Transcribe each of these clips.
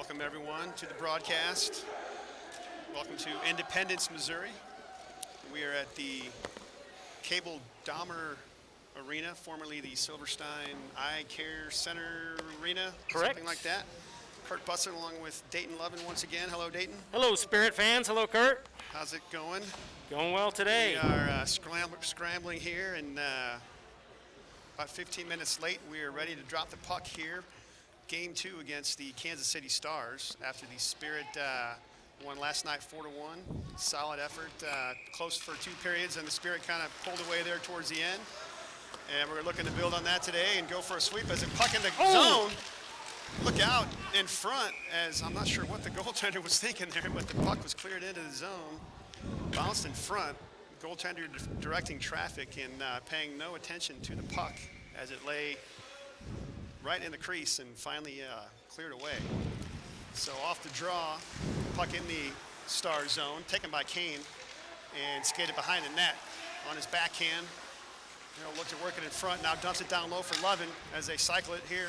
Welcome, everyone, to the broadcast. Welcome to Independence, Missouri. We are at the Cable Dahmer Arena, formerly the Silverstein Eye Care Center Arena. Correct. Something like that. Kurt Busser along with Dayton Lovin once again. Hello, Dayton. Hello, Spirit fans. Hello, Kurt. How's it going? Going well today. We are scrambling here, and about 15 minutes late, we are ready to drop the puck here. Game 2 against the Kansas City Stars after the Spirit won last night 4-1. Solid effort, close for 2 periods, and the Spirit kind of pulled away there towards the end. And we're looking to build on that today and go for a sweep as a puck in the zone. Look out in front, as I'm not sure what the goaltender was thinking there, but the puck was cleared into the zone, bounced in front. Goaltender directing traffic and paying no attention to the puck as it lay right in the crease and finally cleared away. So off the draw, puck in the Star zone, taken by Kane and skated behind the net on his backhand. Looked to work it in front, now dumps it down low for Lovin as they cycle it here.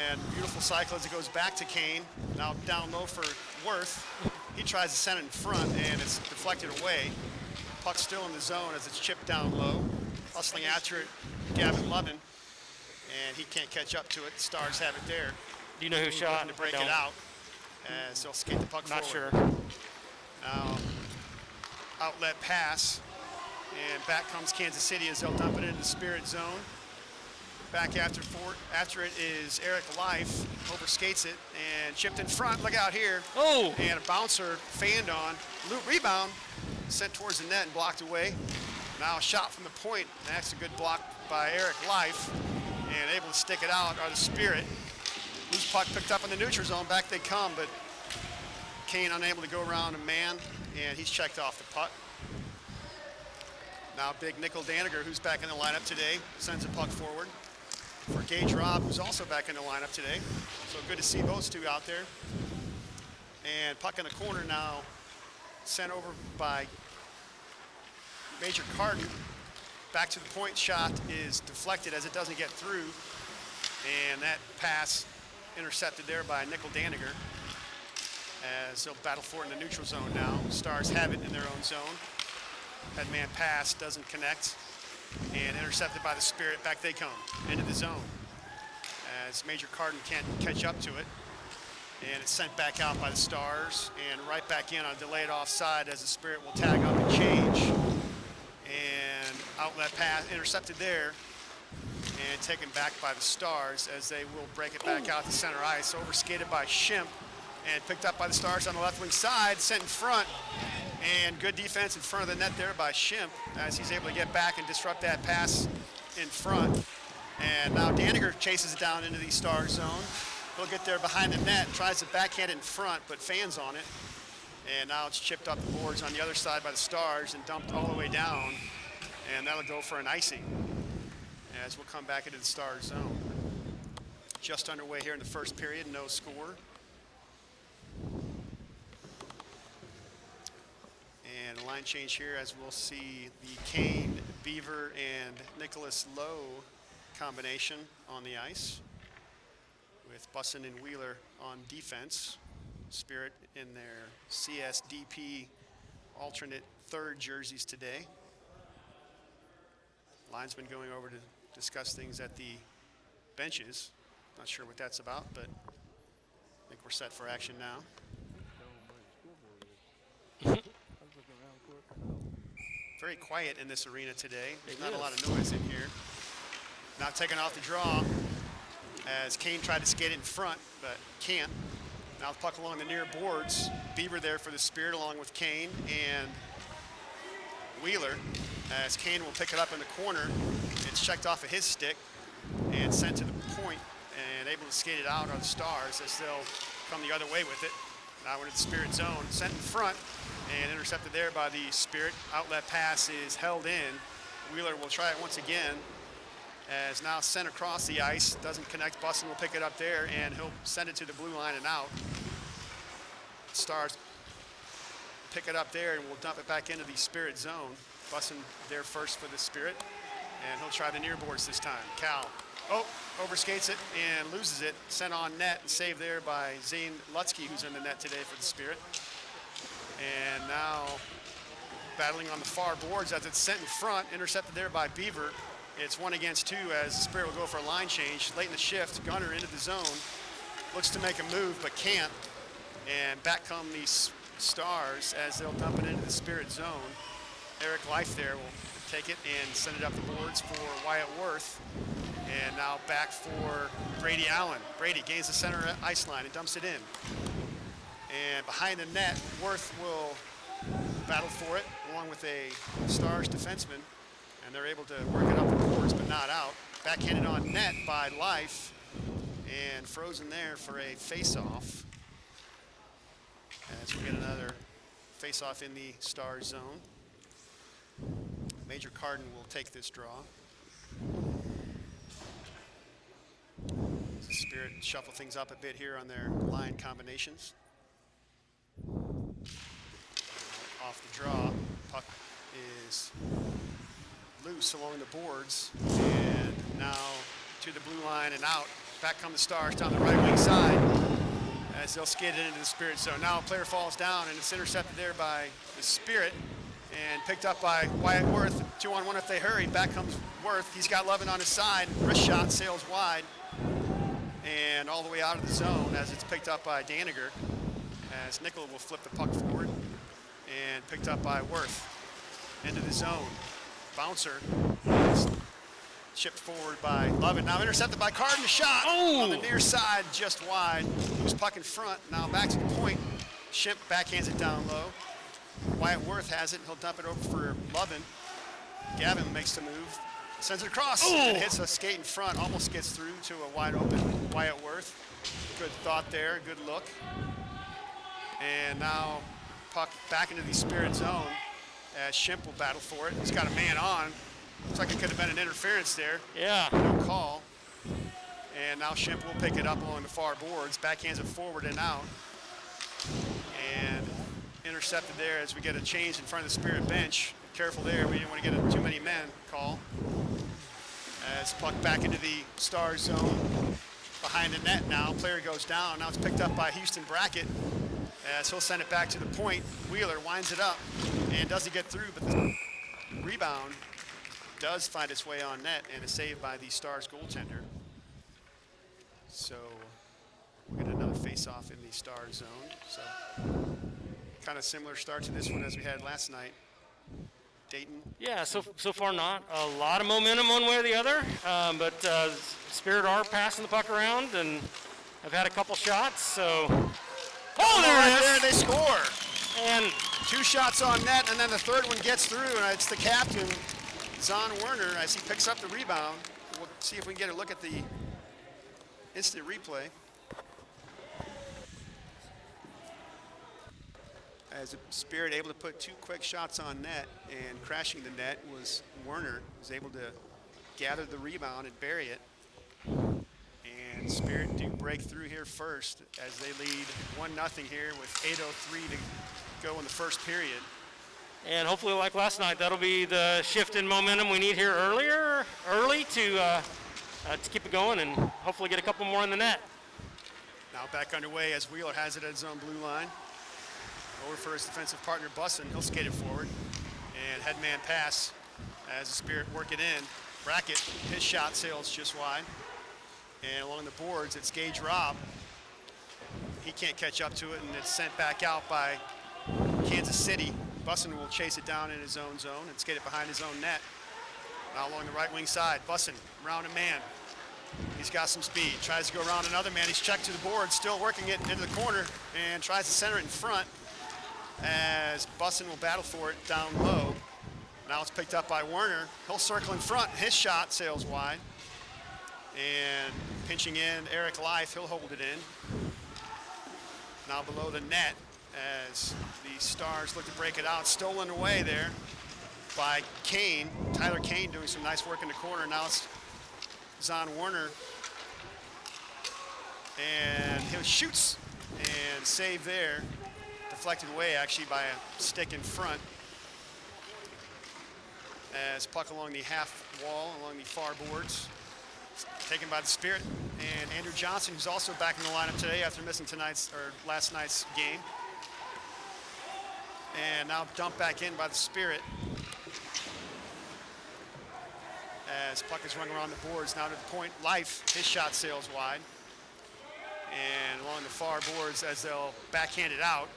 And beautiful cycle as it goes back to Kane, now down low for Worth. He tries to send it in front and it's deflected away. Puck still in the zone as it's chipped down low. Hustling after it, Gavin Lovin. And he can't catch up to it. Stars have it there. Do you know who shot? To break it out. So he'll skate the puck Not forward. sure. Now, outlet pass. And back comes Kansas City as they'll dump it into the Spirit zone. Back after it is Eric Life. Overskates it and chipped in front. Look out here. Oh! And a bouncer fanned on. Loop rebound. Sent towards the net and blocked away. Now a shot from the point. That's a good block by Eric Life. And able to stick it out are the Spirit. Loose puck picked up in the neutral zone. Back they come, but Kane unable to go around a man, and he's checked off the puck. Now big Nickel Daniger, who's back in the lineup today, sends a puck forward for Gage Robb, who's also back in the lineup today. So good to see those two out there. And puck in the corner now, sent over by Major Carden. Back to the point, shot is deflected as it doesn't get through. And that pass intercepted there by Nickel Daniger. As they'll battle for it in the neutral zone now. Stars have it in their own zone. Headman pass doesn't connect. And intercepted by the Spirit. Back they come into the zone. As Major Carden can't catch up to it. And it's sent back out by the Stars. And right back in on a delayed offside as the Spirit will tag up and change. And outlet pass intercepted there and taken back by the Stars as they will break it back out to center ice. Overskated by Shimp and picked up by the Stars on the left wing side, sent in front. And good defense in front of the net there by Shimp as he's able to get back and disrupt that pass in front. And now Daniger chases it down into the Star zone. He'll get there behind the net, tries to backhand in front, but fans on it. And now it's chipped up the boards on the other side by the Stars and dumped all the way down. And that'll go for an icing as we'll come back into the Star zone. Just underway here in the first period, no score. And a line change here as we'll see the Kane, Beaver, and Nicholas Lowe combination on the ice with Bussin and Wheeler on defense. Spirit in their CSDP alternate third jerseys today. Linesman going over to discuss things at the benches. Not sure what that's about, but I think we're set for action now. Very quiet in this arena today. There's not a lot of noise in here. Now taken off the draw as Kane tried to skate it in front, but can't. Now the puck along the near boards. Beaver there for the Spirit along with Kane and Wheeler as Kane will pick it up in the corner. It's checked off of his stick and sent to the point and able to skate it out on the Stars as they'll come the other way with it. Now into the Spirit zone, sent in front and intercepted there by the Spirit. Outlet pass is held in. Wheeler will try it once again as now sent across the ice. Doesn't connect. Bussin will pick it up there and he'll send it to the blue line and out. Stars pick it up there and we'll dump it back into the Spirit zone. Bussin there first for the Spirit. And he'll try the near boards this time. Cal, overskates it and loses it. Sent on net and saved there by Zane Lutsky, who's in the net today for the Spirit. And now battling on the far boards as it's sent in front, intercepted there by Beaver. It's 1 against 2 as the Spirit will go for a line change. Late in the shift, Gunner into the zone. Looks to make a move, but can't. And back come these Stars as they'll dump it into the Spirit zone. Eric Life there will take it and send it up the boards for Wyatt Worth. And now back for Brady Allen. Brady gains the center ice line and dumps it in. And behind the net, Worth will battle for it along with a Stars defenseman. And they're able to work it up the boards, but not out. Backhanded on net by Life. And frozen there for a face-off. As we get another face-off in the Stars zone. Major Carden will take this draw. The Spirit shuffle things up a bit here on their line combinations. Off the draw, puck is loose along the boards, and now to the blue line and out. Back come the Stars down the right wing side as they'll skid it into the Spirit zone. Now a player falls down and it's intercepted there by the Spirit and picked up by Wyatt Worth. 2-on-1 if they hurry. Back comes Worth. He's got Levin on his side. Wrist shot sails wide and all the way out of the zone as it's picked up by Daniger. As Nickel will flip the puck forward and picked up by Worth into the zone. Bouncer chipped forward by Levin. Now intercepted by Carden. Shot on the near side, just wide. Loose puck in front. Now back to the point. Ship backhands it down low. Wyatt Worth has it. He'll dump it over for Levin. Gavin makes the move. Sends it across and hits a skate in front. Almost gets through to a wide open Wyatt Worth. Good thought there. Good look. And now puck back into the Spirit zone as Shimp will battle for it. He's got a man on. Looks like it could have been an interference there. Yeah. No call. And now Shimp will pick it up along the far boards. Backhands it forward and out. And intercepted there as we get a change in front of the Spirit bench. Careful there, we didn't want to get a too many men call. As puck back into the Stars zone. Behind the net now, player goes down. Now it's picked up by Houston Brackett as he'll send it back to the point. Wheeler winds it up and doesn't get through, but the rebound does find its way on net and is saved by the Stars goaltender. So we'll get another face-off in the Stars zone. So kind of similar start to this one as we had last night. Dayton. Yeah, so far not a lot of momentum one way or the other, but Spirit are passing the puck around and have had a couple shots, so. There it is! There they score. And 2 shots on net, and then the third one gets through, and it's the captain, Zahn Werner, as he picks up the rebound. We'll see if we can get a look at the instant replay. As the Spirit able to put 2 quick shots on net, and crashing the net was Werner, who was able to gather the rebound and bury it. And Spirit do break through here first as they lead 1-0 here with 8:03 to go in the first period. And hopefully, like last night, that'll be the shift in momentum we need here early to keep it going and hopefully get a couple more in the net. Now back underway as Wheeler has it at his own blue line. Over for his defensive partner, Bussin. He'll skate it forward. And headman pass as the Spirit work it in. Brackett, his shot sails just wide. And along the boards, it's Gage Robb. He can't catch up to it, and it's sent back out by Kansas City. Bussin will chase it down in his own zone and skate it behind his own net. Now along the right wing side, Bussin around a man. He's got some speed, tries to go around another man. He's checked to the board, still working it into the corner, and tries to center it in front as Bussin will battle for it down low. Now it's picked up by Werner. He'll circle in front. His shot sails wide. And pinching in Eric Life, he'll hold it in. Now below the net as the Stars look to break it out. Stolen away there by Kane. Tyler Kane doing some nice work in the corner. Now it's Zahn Werner. And he shoots and save there. Deflected away actually by a stick in front. as puck along the half wall, along the far boards. Taken by the Spirit. And Andrew Johnson, who's also back in the lineup today after missing last night's game. And now dumped back in by the Spirit. As puck is running around the boards, now to the point. Life, his shot sails wide. And along the far boards as they'll backhand it out.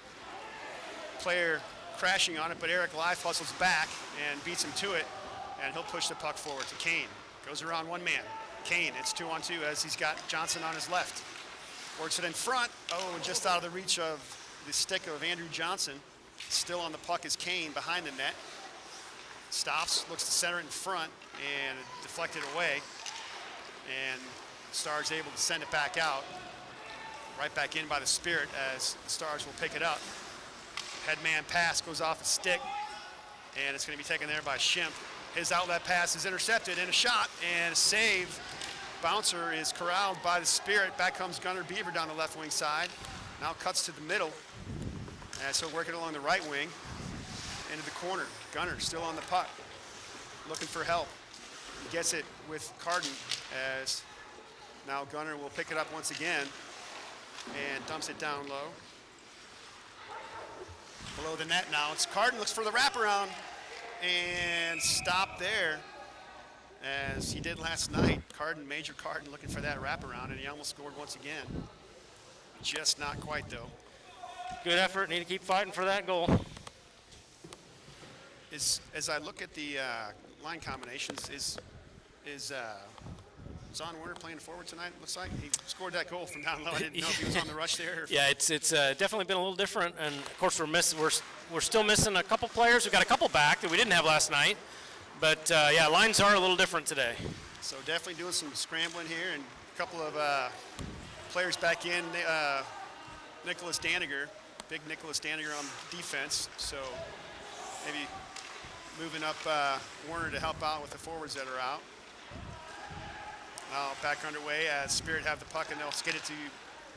Player crashing on it, but Eric Life hustles back and beats him to it. And he'll push the puck forward to Kane. Goes around one man. Kane, it's 2-on-2 as he's got Johnson on his left. Works it in front. Oh, just out of the reach of the stick of Andrew Johnson. Still on the puck is Kane behind the net. Stops, looks to center it in front, and deflected away. And Stars able to send it back out. Right back in by the Spirit as the Stars will pick it up. Headman pass goes off a stick, and it's going to be taken there by Schimpf. His outlet pass is intercepted, and a shot, and a save. Bouncer is corralled by the Spirit. Back comes Gunnar Beaver down the left wing side. Now cuts to the middle. And so working along the right wing into the corner. Gunnar still on the puck, looking for help. He gets it with Carden as now Gunnar will pick it up once again and dumps it down low. Below the net now, it's Carden, looks for the wraparound and stop there as he did last night. Major Carden looking for that wraparound, and he almost scored once again. Just not quite though. Good effort, need to keep fighting for that goal. As I look at the line combinations, is Zahn Werner playing forward tonight? Looks like he scored that goal from down low. I didn't know if he was on the rush there. Or yeah, it's definitely been a little different, and of course we're still missing a couple players. We've got a couple back that we didn't have last night, but yeah, lines are a little different today. So definitely doing some scrambling here, and a couple of players back in. Nicholas Daniger, big Nicholas Daniger on defense. So maybe moving up Warner to help out with the forwards that are out. Now back underway as Spirit have the puck, and they'll skid it to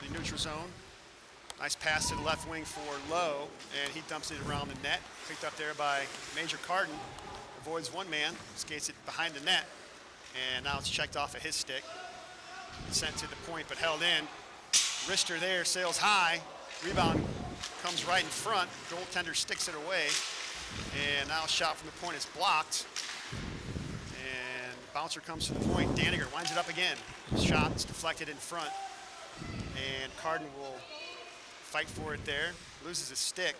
the neutral zone. Nice pass to the left wing for Lowe, and he dumps it around the net. Picked up there by Major Carden. Avoids one man, skates it behind the net, and now it's checked off of his stick. Sent to the point, but held in. Richter there sails high. Rebound comes right in front. Goaltender sticks it away, and now a shot from the point is blocked. And bouncer comes to the point. Daniger winds it up again. Shot is deflected in front, and Carden will fight for it there. Loses his stick.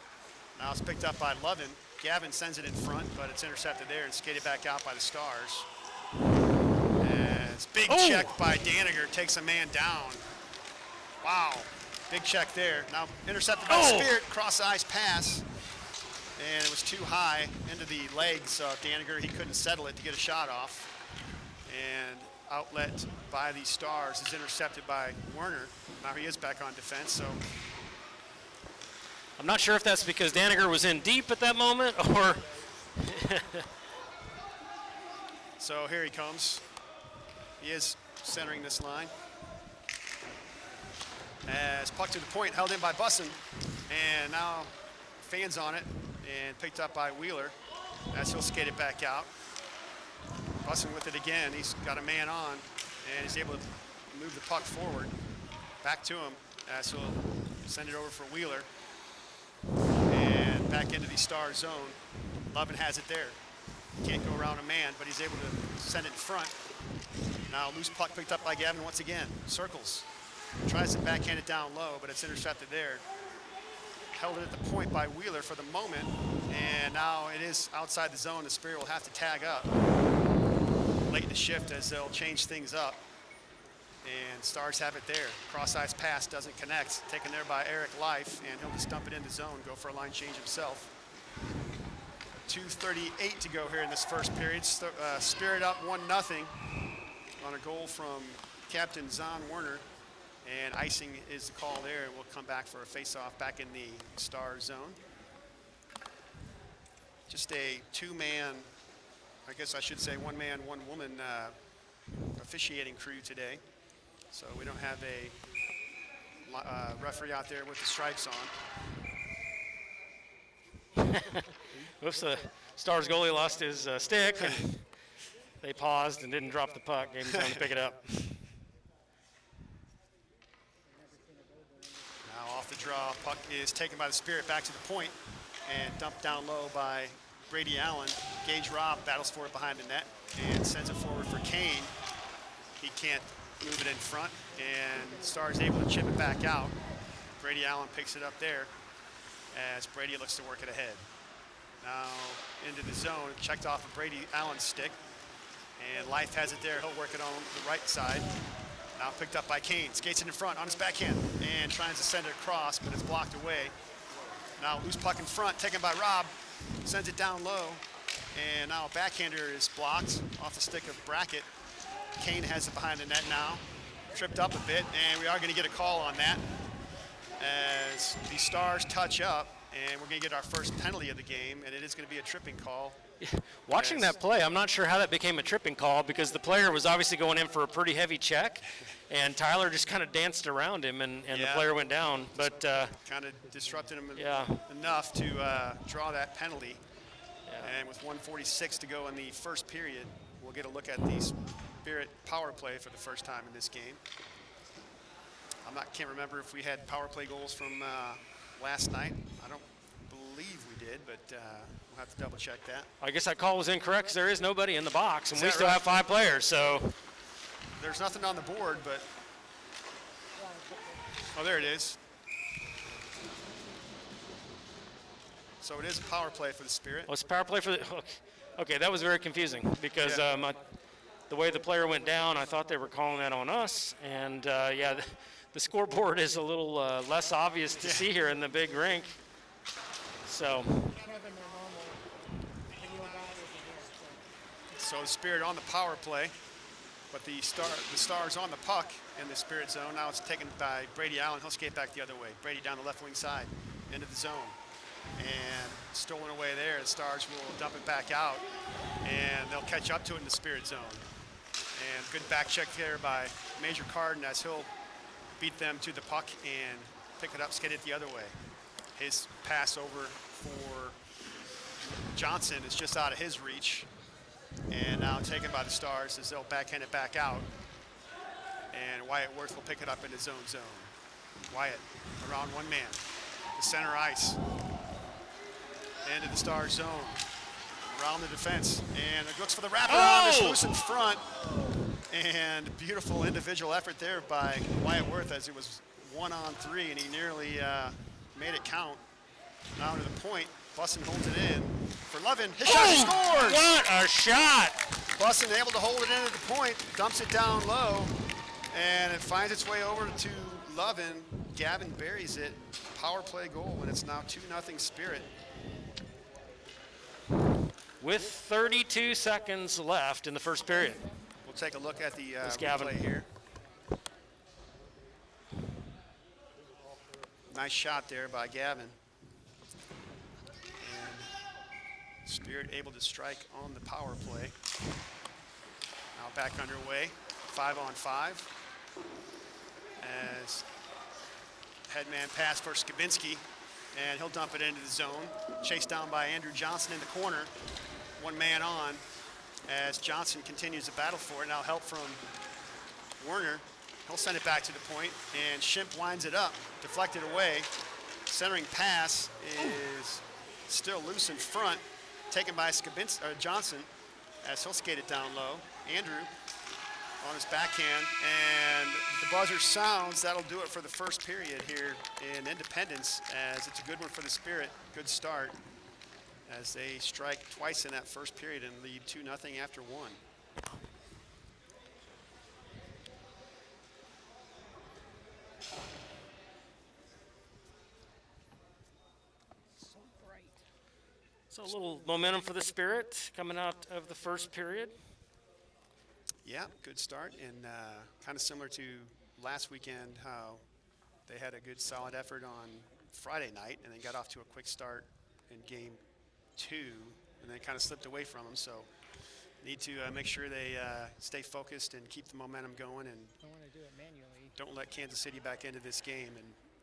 Now it's picked up by Lovin. Gavin sends it in front, but it's intercepted there and skated back out by the Stars. And it's big check by Daniger, takes a man down. Wow, big check there. Now intercepted by the Spirit, cross ice pass. And it was too high into the legs of Daniger. He couldn't settle it to get a shot off. And outlet by the Stars is intercepted by Werner. Now he is back on defense, so. I'm not sure if that's because Daniger was in deep at that moment or. So here he comes. He is centering this line. As puck to the point, held in by Bussin, and now fans on it, and picked up by Wheeler as he'll skate it back out. Bussin with it again. He's got a man on, and he's able to move the puck forward. Back to him as he'll send it over for Wheeler. And back into the Star zone. Lovin has it there. Can't go around a man, but he's able to send it in front. Now loose puck picked up by Gavin once again. Circles. Tries to backhand it down low, but it's intercepted there. Held it at the point by Wheeler for the moment, and now it is outside the zone. The Spirit will have to tag up late in the shift as they'll change things up. And Stars have it there. Cross-ice pass doesn't connect. Taken there by Eric Life, and he'll just dump it in the zone, go for a line change himself. 2:38 to go here in this first period. Spirit up 1-0 on a goal from Captain Zahn Werner. And icing is the call there, and we'll come back for a face-off back in the Star zone. Just a two-man, I guess I should say one-man, one-woman officiating crew today. So we don't have a referee out there with the stripes on. Whoops, the Stars goalie lost his stick, and they paused and didn't drop the puck. Gave him time to pick it up. Now off the draw, puck is taken by the Spirit back to the point and dumped down low by Brady Allen. Gage Robb battles for it behind the net and sends it forward for Kane. He can't move it in front, and Stars able to chip it back out. Brady Allen picks it up there as Brady looks to work it ahead. Now into the zone, checked off of Brady Allen's stick, and Life has it there. He'll work it on the right side. Now picked up by Kane, skates it in front on his backhand and tries to send it across, but it's blocked away. Now loose puck in front, taken by Robb, sends it down low, and now a backhander is blocked off the stick of Brackett. Kane has it behind the net now, tripped up a bit, and we are going to get a call on that as the Stars touch up, and we're going to get our first penalty of the game, and it is going to be a tripping call. Watching that play, I'm not sure how that became a tripping call because the player was obviously going in for a pretty heavy check, and Tyler just kind of danced around him, and the player went down. But kind of disrupted him enough to draw that penalty. And with 1:46 to go in the first period, we'll get a look at the Spirit power play for the first time in this game. Can't remember if we had power play goals from last night. I don't believe we did, but we'll have to double check that. I guess that call was incorrect because there is nobody in the box, and we still right? have 5 players. So there's nothing on the board, but there it is. So it is a power play for the Spirit. It's a power play for the. Okay, that was very confusing because the way the player went down, I thought they were calling that on us, and the scoreboard is a little less obvious to see here in the big rink. So the Spirit on the power play, but the Stars on the puck in the Spirit zone. Now it's taken by Brady Allen. He'll skate back the other way. Brady down the left wing side into the zone. And stolen away there. The Stars will dump it back out, and they'll catch up to it in the Spirit zone. And good back check there by Major Carden as he'll beat them to the puck and pick it up, skate it the other way. His pass over for Johnson is just out of his reach, and now taken by the Stars as they'll backhand it back out. And Wyatt Worth will pick it up in his own zone. Wyatt around one man, the center ice. Into the Star zone, around the defense, and it looks for the wraparound. It's loose in front, and beautiful individual effort there by Wyatt Worth as it was 1-on-3, and he nearly made it count. Now to the point, Bussin holds it in for Lovin. His shot scores! What a shot! Bussin able to hold it in at the point, dumps it down low, and it finds its way over to Lovin. Gavin buries it. Power play goal, and it's now 2-0 Spirit. With 32 seconds left in the first period. We'll take a look at the Gavin replay here. Nice shot there by Gavin. And Spirit able to strike on the power play. Now back underway, 5-on-5. As headman pass for Skabinski, and he'll dump it into the zone. Chased down by Andrew Johnson in the corner. One man on as Johnson continues to battle for it. Now help from Werner. He'll send it back to the point, and Schimpf winds it up, deflected away. Centering pass is still loose in front, taken by Johnson as he'll skate it down low. Andrew on his backhand, and the buzzer sounds. That'll do it for the first period here in Independence, as it's a good one for the Spirit. Good start as they strike twice in that first period and lead 2-0 after one. So a little momentum for the Spirit coming out of the first period. Yeah, good start, and kind of similar to last weekend, how they had a good solid effort on Friday night and then got off to a quick start in game 2 and then kind of slipped away from them. So need to make sure they stay focused and keep the momentum going, and don't want to do it manually. Don't let Kansas City back into this game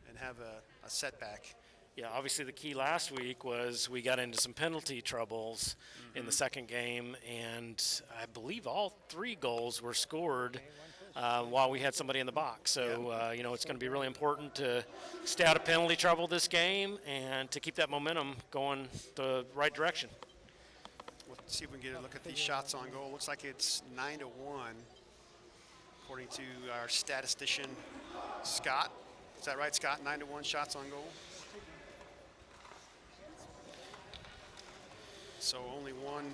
and have a setback. Yeah, obviously the key last week was we got into some penalty troubles in the second game, and I believe all 3 goals were scored while we had somebody in the box. So, it's going to be really important to stay out of penalty trouble this game and to keep that momentum going the right direction. We'll see if we can get a look at these shots on goal. Looks like it's 9-1, according to our statistician, Scott. Is that right, Scott? 9-1 shots on goal? So only one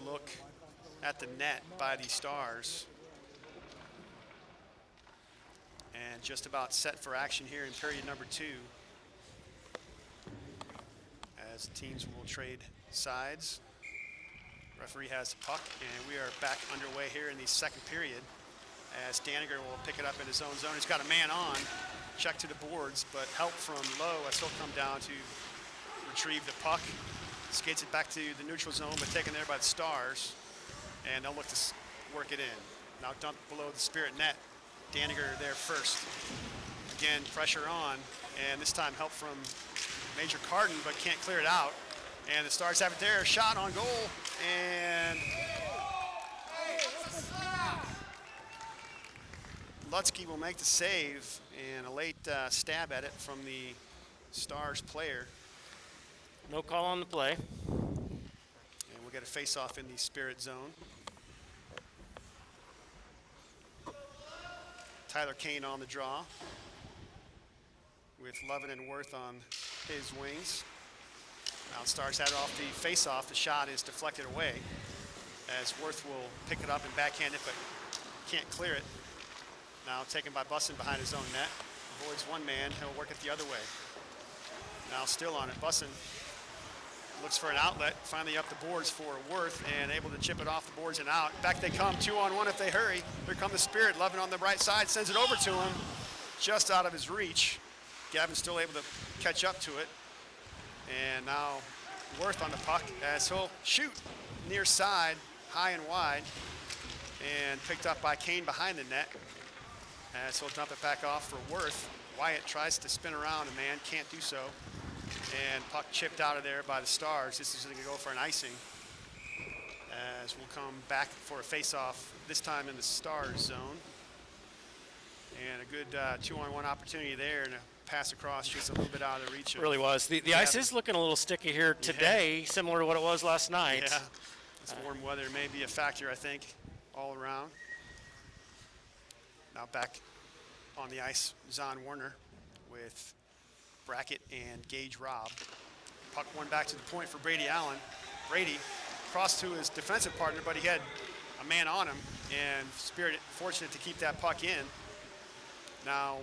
look at the net by the Stars. And just about set for action here in period number 2. As the teams will trade sides. Referee has the puck, and we are back underway here in the second period. As Daniger will pick it up in his own zone. He's got a man on, check to the boards, but help from Lowe as he'll come down to retrieve the puck. Skates it back to the neutral zone, but taken there by the Stars. And they'll look to work it in. Now dumped below the Spirit net. Daniger there first. Again, pressure on, and this time help from Major Carden, but can't clear it out. And the Stars have it there, shot on goal, and Lutzke will make the save, and a late stab at it from the Stars player. No call on the play. And we'll get a face-off in the Spirit zone. Tyler Kane on the draw, with Lovin and Worth on his wings. Now the Stars had it off the face-off. The shot is deflected away as Worth will pick it up and backhand it, but can't clear it. Now taken by Bussin behind his own net. Avoids one man, he'll work it the other way. Now still on it, Bussin looks for an outlet, finally up the boards for Worth and able to chip it off the boards and out. Back they come, 2-on-1 if they hurry. Here come the Spirit, Lovin on the right side, sends it over to him, just out of his reach. Gavin's still able to catch up to it. And now Worth on the puck as he'll shoot near side, high and wide, and picked up by Kane behind the net as he'll dump it back off for Worth. Wyatt tries to spin around a man, can't do so. And puck chipped out of there by the Stars. This is going to go for an icing as we'll come back for a face-off, this time in the Stars zone. And a good 2-on-1 opportunity there, and a pass across just a little bit out of the reach. It really was. The ice is looking a little sticky here today, similar to what it was last night. Yeah, this warm weather may be a factor, I think, all around. Now back on the ice, Zahn Werner with Brackett and Gage Robb. Puck one back to the point for Brady Allen. Brady crossed to his defensive partner, but he had a man on him, and Spirit fortunate to keep that puck in. Now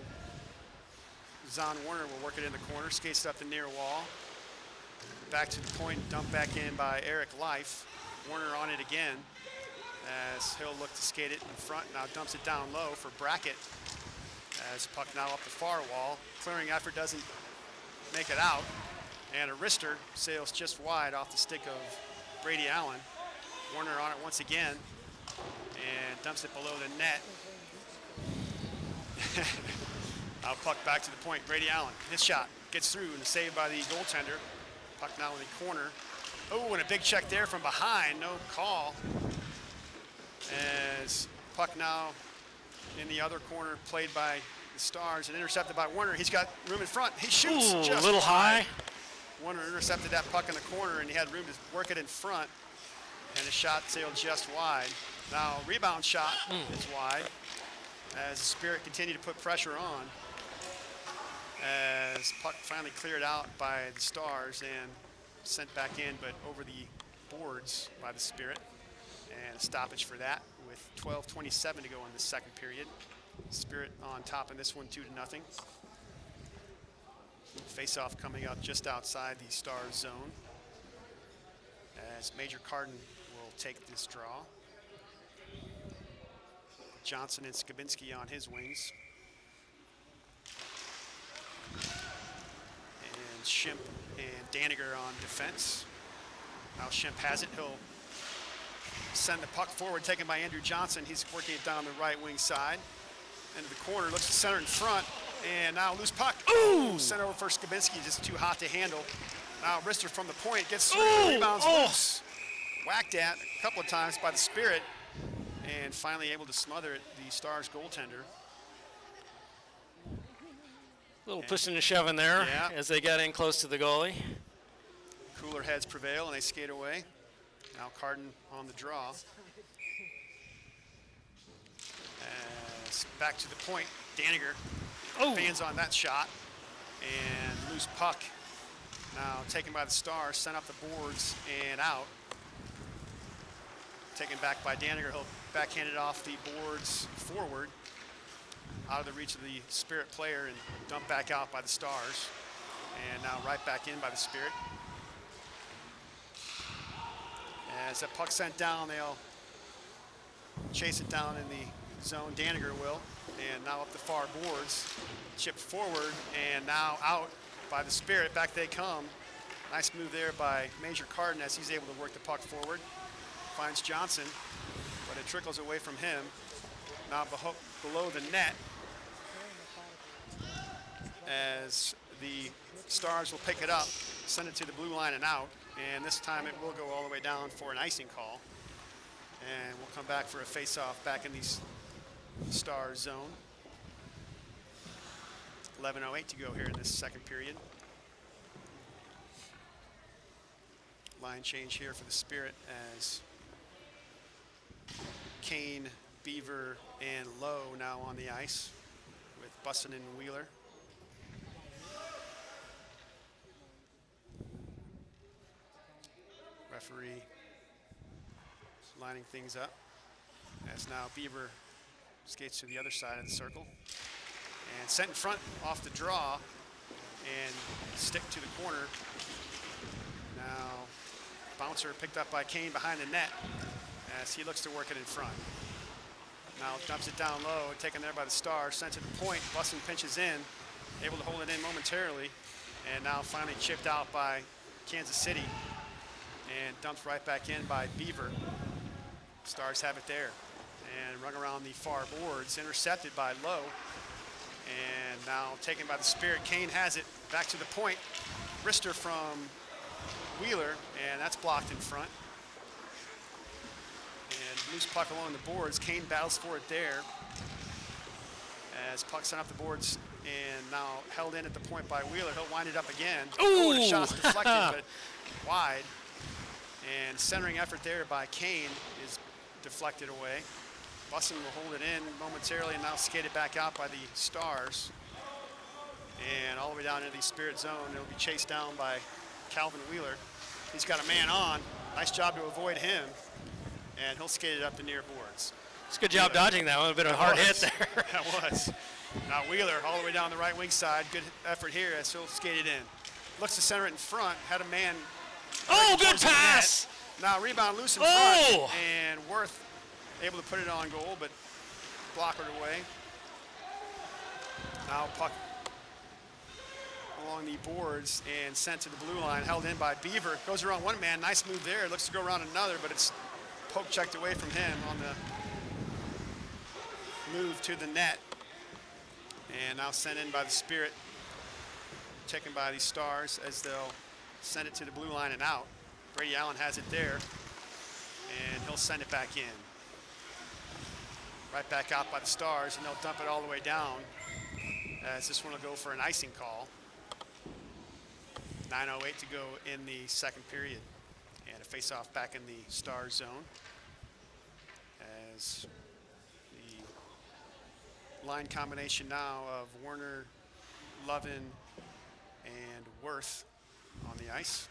Zahn Werner will work it in the corner, skates up the near wall. Back to the point, dumped back in by Eric Leif. Werner on it again as he'll look to skate it in front. Now dumps it down low for Brackett as puck now up the far wall. Clearing effort doesn't make it out. And a wrister sails just wide off the stick of Brady Allen. Werner on it once again and dumps it below the net. Now puck back to the point, Brady Allen. His shot gets through and saved by the goaltender. Puck now in the corner. Oh, and a big check there from behind, no call. As puck now in the other corner, played by the Stars and intercepted by Werner. He's got room in front. He shoots just a little high. Werner intercepted that puck in the corner, and he had room to work it in front. And the shot sailed just wide. Now rebound shot is wide as the Spirit continued to put pressure on. As puck finally cleared out by the Stars and sent back in, but over the boards by the Spirit. And a stoppage for that with 12:27 to go in the second period. Spirit on top in this one, 2-0. Face-off coming up just outside the Stars zone as Major Carden will take this draw. Johnson and Skabinski on his wings. And Schimpf and Daniger on defense. Now Schimpf has it. He'll send the puck forward, taken by Andrew Johnson. He's working it down the right wing side. Into the corner, looks to center in front. And now loose puck. Ooh! Sent over for Skabinski, just too hot to handle. Now Rister from the point gets through, Ooh! rebounds Oh! loose. Whacked at a couple of times by the Spirit, and finally able to smother it, the Stars goaltender. A little pushing and shoving there Yeah. as they got in close to the goalie. Cooler heads prevail, and they skate away. Now Carden on the draw. As back to the point, Daniger fans on that shot, and loose puck. Now taken by the Stars, sent up the boards and out. Taken back by Daniger, he'll backhand it off the boards forward, out of the reach of the Spirit player, and dumped back out by the Stars. And now right back in by the Spirit. As that puck sent down, they'll chase it down in the zone. Daniger will, and now up the far boards, chipped forward, and now out by the Spirit. Back they come. Nice move there by Major Carden as he's able to work the puck forward. Finds Johnson, but it trickles away from him. Now below the net, as the Stars will pick it up, send it to the blue line and out, and this time it will go all the way down for an icing call. And we'll come back for a face-off back in the Stars zone. 11:08 to go here in this second period. Line change here for the Spirit as Kane, Beaver, and Lowe now on the ice with Bussin and Wheeler. Referee lining things up as now Beaver skates to the other side of the circle and sent in front off the draw and stick to the corner. Now bouncer picked up by Kane behind the net as he looks to work it in front. Now dumps it down low, taken there by the Stars, sent to the point. Bussin pinches in, able to hold it in momentarily, and now finally chipped out by Kansas City and dumped right back in by Beaver. Stars have it there and run around the far boards, intercepted by Lowe, and now taken by the Spirit. Kane has it back to the point. Rister from Wheeler, and that's blocked in front. And loose puck along the boards. Kane battles for it there as puck sent up the boards and now held in at the point by Wheeler. He'll wind it up again. Ooh! And the shot's deflected, but wide. And centering effort there by Kane is deflected away. Bussin will hold it in momentarily and now skated back out by the Stars. And all the way down into the Spirit zone. It'll be chased down by Calvin Wheeler. He's got a man on. Nice job to avoid him. And he'll skate it up the near boards. It's a good job dodging that one. A bit of a hard hit there. That was. Now Wheeler all the way down the right wing side. Good effort here as he'll skate it in. Looks to center it in front. Had a man. Oh, right good towards the net. pass. Now rebound loose in Oh! front. And Worth able to put it on goal, but blockered away. Now puck along the boards and sent to the blue line, held in by Beaver. Goes around one man, nice move there. Looks to go around another, but it's poke checked away from him on the move to the net. And now sent in by the Spirit, taken by the Stars as they'll send it to the blue line and out. Brady Allen has it there, and he'll send it back in. Right back out by the Stars, and they'll dump it all the way down as this one will go for an icing call. 9:08 to go in the second period. And a face-off back in the Stars zone as the line combination now of Werner, Lovin, and Worth on the ice.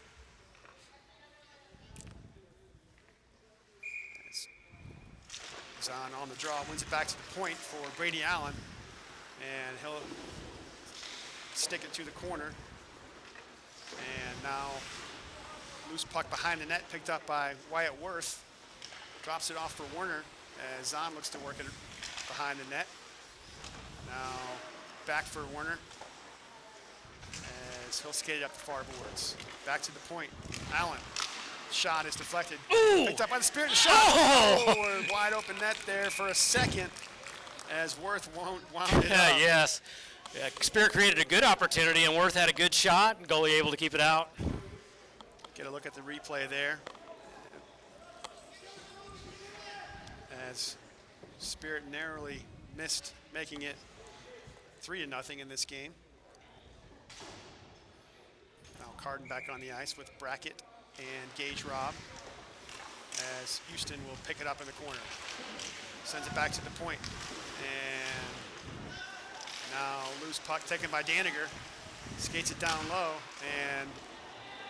Zahn on the draw, wins it back to the point for Brady Allen, and he'll stick it to the corner. And now loose puck behind the net, picked up by Wyatt Worth. Drops it off for Werner as Zahn looks to work it behind the net. Now back for Werner as he'll skate it up the far boards. Back to the point, Allen. Shot is deflected. Ooh! Picked up by the Spirit. Shot. Oh! Wide open net there for a second as Worth wound it up. Yes. Yeah, Spirit created a good opportunity, and Worth had a good shot. Goalie able to keep it out. Get a look at the replay there. As Spirit narrowly missed making it 3-0 in this game. Now Carden back on the ice with Brackett and Gage Robb, as Houston will pick it up in the corner. Sends it back to the point. And now loose puck taken by Daniger. Skates it down low, and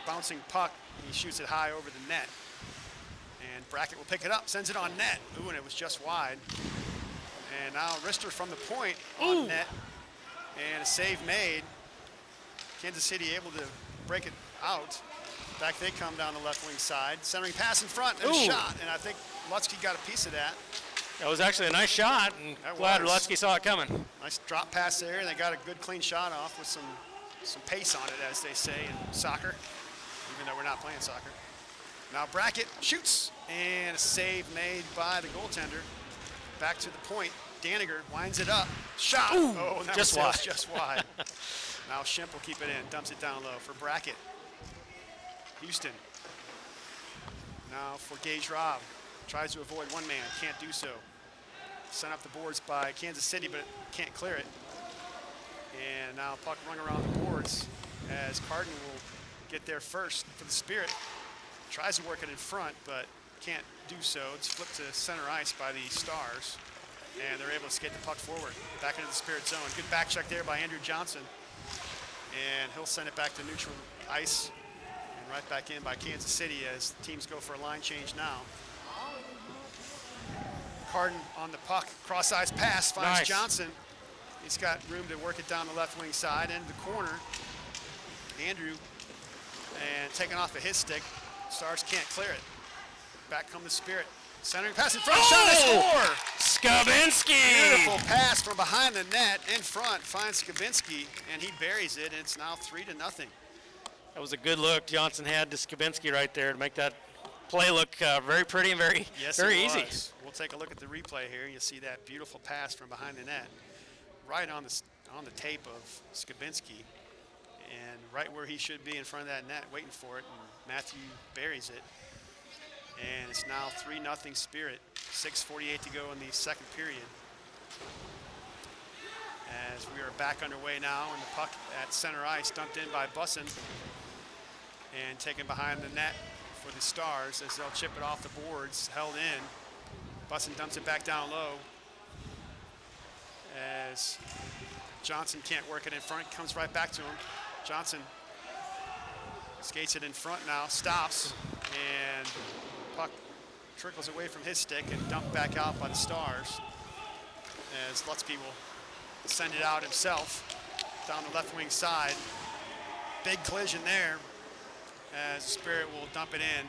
bouncing puck, he shoots it high over the net. And Brackett will pick it up, sends it on net. Ooh, and it was just wide. And now Rister from the point on net. And a save made. Kansas City able to break it out. Back they come down the left wing side. Centering pass in front and a shot. And I think Lutzke got a piece of that. That was actually a nice shot, and glad Lutzke saw it coming. Nice drop pass there, and they got a good clean shot off with some pace on it, as they say in soccer, even though we're not playing soccer. Now Brackett shoots, and a save made by the goaltender. Back to the point. Daniger winds it up. Shot. Ooh, oh, that just was wide. Just wide. Now Shemp will keep it in, dumps it down low for Brackett. Houston. Now for Gage Robb. Tries to avoid one man, can't do so. Sent up the boards by Kansas City, but can't clear it. And now puck rung around the boards as Carden will get there first for the Spirit. Tries to work it in front, but can't do so. It's flipped to center ice by the Stars, and they're able to skate the puck forward, back into the Spirit zone. Good back check there by Andrew Johnson, and he'll send it back to neutral ice, and right back in by Kansas City as teams go for a line change now. Carden on the puck, cross-ice pass, finds Nice. Johnson. He's got room to work it down the left wing side, into the corner. Andrew, and taken off of his stick. Stars can't clear it. Back come the Spirit. Centering pass in front, shot, they score! Skabinski! Beautiful pass from behind the net, in front, finds Skabinski, and he buries it, and it's now 3-0. That was a good look Johnson had to Skabinski right there to make that play look very pretty and very easy. We'll take a look at the replay here. You'll see that beautiful pass from behind the net, right on the tape of Skabinski, and right where he should be in front of that net, waiting for it. And Matthew buries it, and it's now 3-0 Spirit. 6:48 to go in the second period. As we are back underway now, and the puck at center ice, dumped in by Bussin, and taken behind the net for the Stars as they'll chip it off the boards, held in. Bussin dumps it back down low as Johnson can't work it in front, comes right back to him. Johnson skates it in front now, stops, and puck trickles away from his stick and dumped back out by the Stars as Lutzke will send it out himself down the left wing side. Big collision there as the Spirit will dump it in,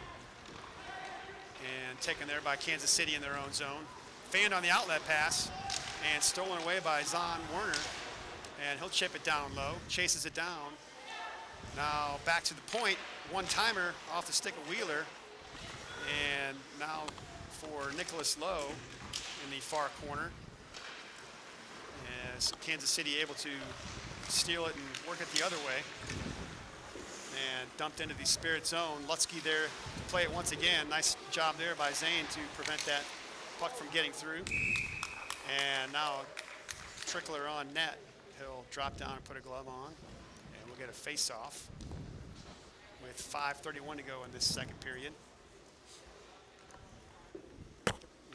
and taken there by Kansas City in their own zone. Fanned on the outlet pass and stolen away by Zahn Werner, and he'll chip it down low, chases it down. Now back to the point, one-timer off the stick of Wheeler, and now for Nicholas Lowe in the far corner, as Kansas City able to steal it and work it the other way. And dumped into the Spirit zone. Lutzke there to play it once again. Nice job there by Zane to prevent that puck from getting through. And now Trickler on net. He'll drop down and put a glove on. And we'll get a face-off with 5:31 to go in this second period.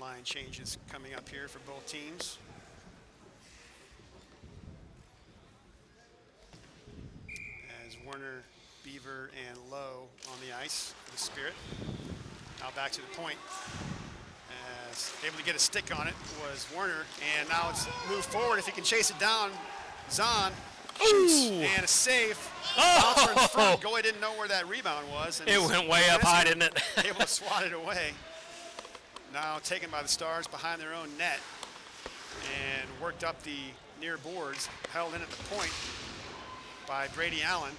Line changes coming up here for both teams. As Werner, Beaver, and Lowe on the ice for the Spirit. Now back to the point. As able to get a stick on it was Werner, and now it's moved forward. If he can chase it down, Zahn shoots, and a save. Bouncer in front. Goalie didn't know where that rebound was. And it went way up high, didn't it? Able to swat it away. Now taken by the Stars behind their own net, and worked up the near boards, held in at the point by Brady Allen,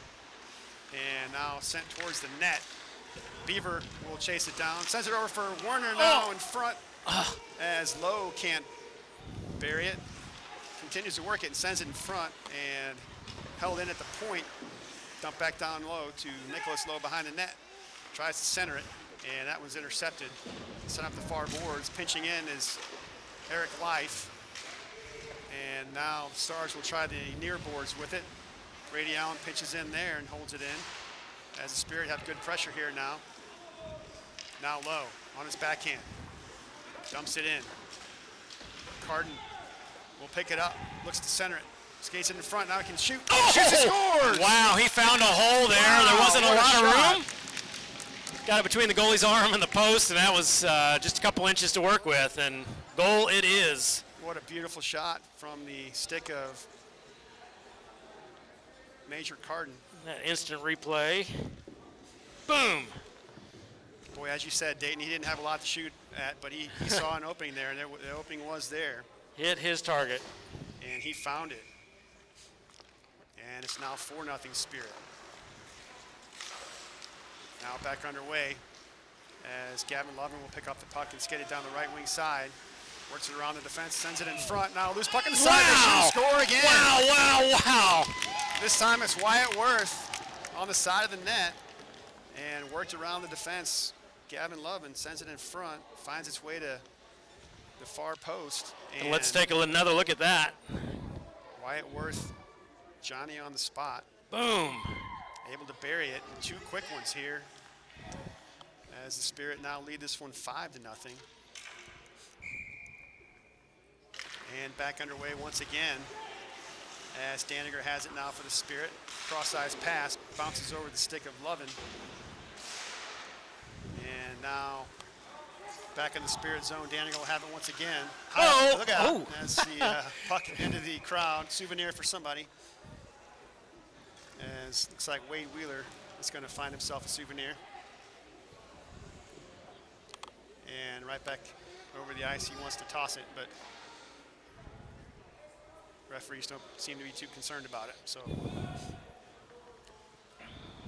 and now sent towards the net. Beaver will chase it down, sends it over for Werner now in front, as Lowe can't bury it. continues to work it and sends it in front and held in at the point. Dump back down low to Nicholas Lowe behind the net. Tries to center it, and that was intercepted. Sent up the far boards. Pinching in is Eric Life. And now the Stars will try the near boards with it. Brady Allen pitches in there and holds it in. As the Spirit have good pressure here now. Now Lowe on his backhand. Dumps it in. Carden will pick it up. Looks to center it. Skates in the front. Now he can shoot. Oh! Shoots and scores! Wow, he found a hole there. Wow, There wasn't a what a lot of shot. room. Got it between the goalie's arm and the post, and that was just a couple inches to work with, and goal it is. What a beautiful shot from the stick of Major Carden. That instant replay. Boom. Boy, as you said, Dayton, he didn't have a lot to shoot at, but he saw an opening there, and the opening was there, Hit his target. and he found it. And it's now 4-0 Spirit. Now back underway as Gavin Lovin will pick up the puck and skate it down the right wing side. Works it around the defense, sends it in front. Now loose puck in the side. They shoot, score again. Wow. This time it's Wyatt Worth on the side of the net and worked around the defense. Gavin Lovin sends it in front, finds its way to the far post. And let's take another look at that. Wyatt Worth, Johnny on the spot. Boom. Able to bury it. And 2 quick ones here as the Spirit now lead this one 5-0. And back underway once again as Daniger has it now for the Spirit. Cross-eyes pass, bounces over the stick of Lovin. And now back in the Spirit zone, Daniger will have it once again. Oh! Look out Oh. as the puck into the crowd. Souvenir for somebody. As looks like Wade Wheeler is going to find himself a souvenir. And right back over the ice, he wants to toss it, but referees don't seem to be too concerned about it. So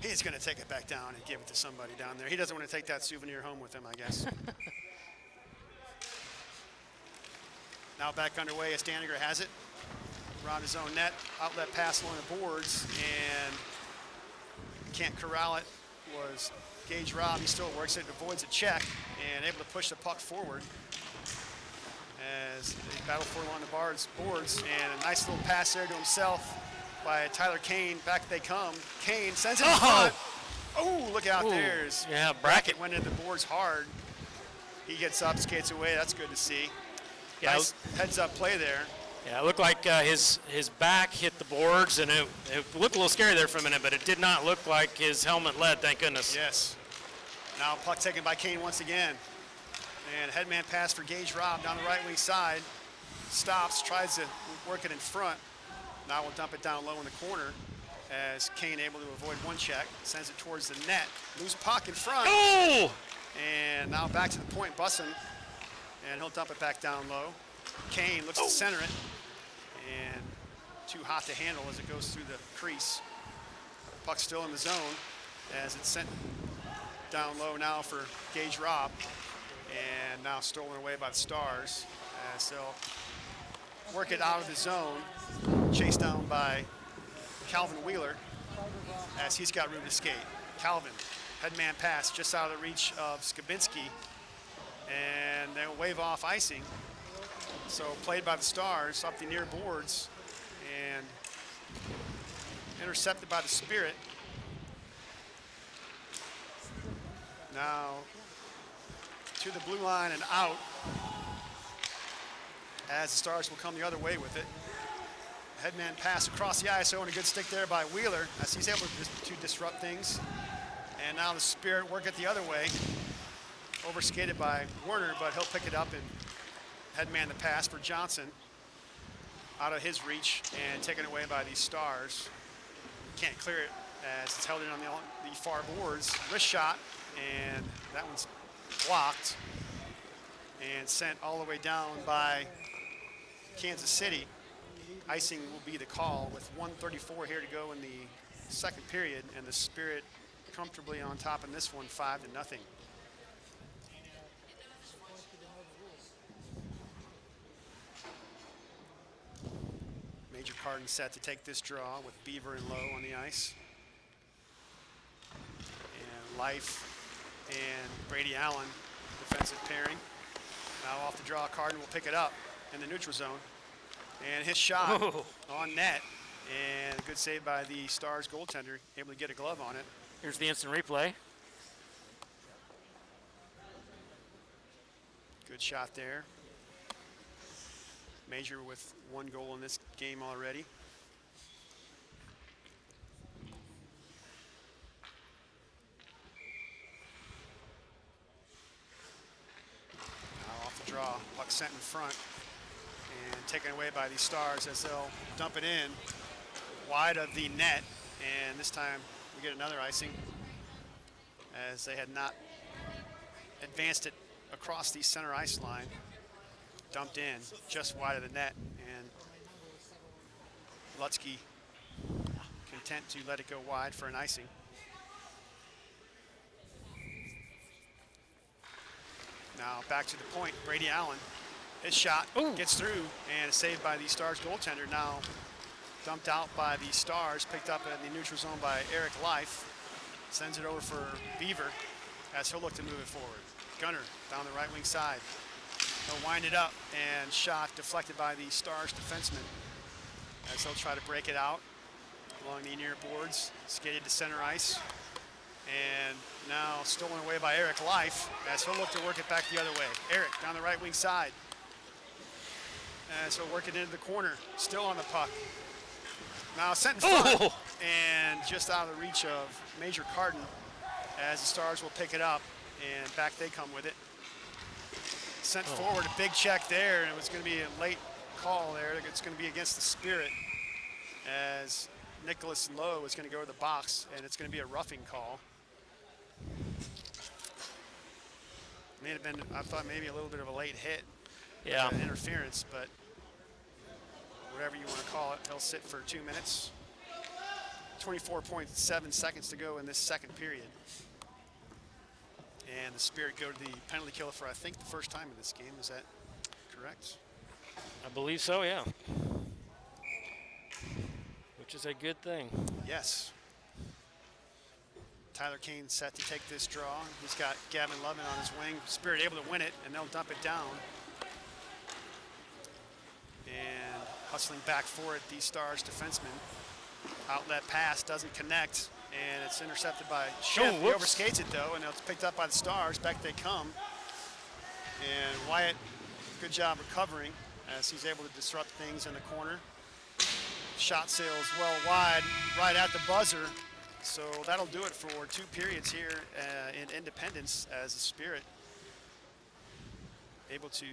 he's going to take it back down and give it to somebody down there. He doesn't want to take that souvenir home with him, I guess. Now back underway as Daniger has it. Around his own net, outlet pass along the boards, and can't corral it. Was Gage Robb. He still works it, avoids a check, and able to push the puck forward as they battle for it along the boards, and a nice little pass there to himself by Tyler Kane. Back they come. Kane sends it in front. Oh, look out there. Yeah, Brackett went into the boards hard. He gets up, skates away. That's good to see. Yeah, Nice heads-up play there. Yeah, it looked like his back hit the boards, and it looked a little scary there for a minute, but it did not look like his helmet led, thank goodness. Yes. Now puck taken by Kane once again. And headman pass for Gage Robb down the right wing side. Stops, tries to work it in front. Now we'll dump it down low in the corner as Kane able to avoid one check. Sends it towards the net. Loose puck in front. Oh! And now back to the point, Bussin. And he'll dump it back down low. Kane looks to center it. And too hot to handle as it goes through the crease. Puck still in the zone as it's sent down low now for Gage Robb. And now stolen away by the Stars as they'll work it out of the zone. Chased down by Calvin Wheeler as he's got room to skate. Calvin, headman pass just out of the reach of Skabinski. And they'll wave off icing. So played by the Stars up the near boards and intercepted by the Spirit. Now to the blue line and out as the Stars will come the other way with it. Headman pass across the ISO and a good stick there by Wheeler as he's able to disrupt things. And now the Spirit work it the other way. Overskated by Werner, but he'll pick it up and headman the pass for Johnson out of his reach and taken away by these Stars. Can't clear it as it's held in on the far boards. Wrist shot, and that one's blocked and sent all the way down by Kansas City. Icing will be the call with 1:34 here to go in the second period, and the Spirit comfortably on top in this one, 5-0. Major Carden set to take this draw with Beaver and Lowe on the ice. And Life and Brady Allen, defensive pairing. Now off the draw, Carden will pick it up in the neutral zone. And his shot on net. And a good save by the Stars goaltender, able to get a glove on it. Here's the instant replay. Good shot there. Major with 1 goal in this game already. Now off the draw, puck sent in front and taken away by the Stars as they'll dump it in wide of the net. And this time we get another icing as they had not advanced it across the center ice line. Dumped in just wide of the net, and Lutzke content to let it go wide for an icing. Now back to the point, Brady Allen. His shot gets through and is saved by the Stars goaltender. Now dumped out by the Stars, picked up in the neutral zone by Eric Life. Sends it over for Beaver as he'll look to move it forward. Gunner down the right wing side. He'll wind it up, and shot deflected by the Stars defenseman as they'll try to break it out along the near boards, skated to center ice, and now stolen away by Eric Life as he'll look to work it back the other way. Eric down the right wing side as he'll work it into the corner, still on the puck. Now sent in front and just out of the reach of Major Carden as the Stars will pick it up, and back they come with it. Sent forward, a big check there, and it was going to be a late call there. It's going to be against the Spirit as Nicholas Lowe is going to go to the box, and it's going to be a roughing call. May have been, I thought, maybe a little bit of a late hit. Yeah. Interference, but whatever you want to call it, he'll sit for 2 minutes. 24.7 seconds to go in this second period. And the Spirit go to the penalty kill for, I think, the first time in this game. Is that correct? I believe so, yeah. Which is a good thing. Yes. Tyler Kane set to take this draw. He's got Gavin Lovin on his wing. Spirit able to win it, and they'll dump it down. And hustling back for it, the Stars defenseman. Outlet pass doesn't connect, and it's intercepted by Schiff. He overskates it, though, and it's picked up by the Stars. Back they come. And Wyatt, good job recovering as he's able to disrupt things in the corner. Shot sails well wide, right at the buzzer. So that'll do it for 2 periods here in Independence as the Spirit able to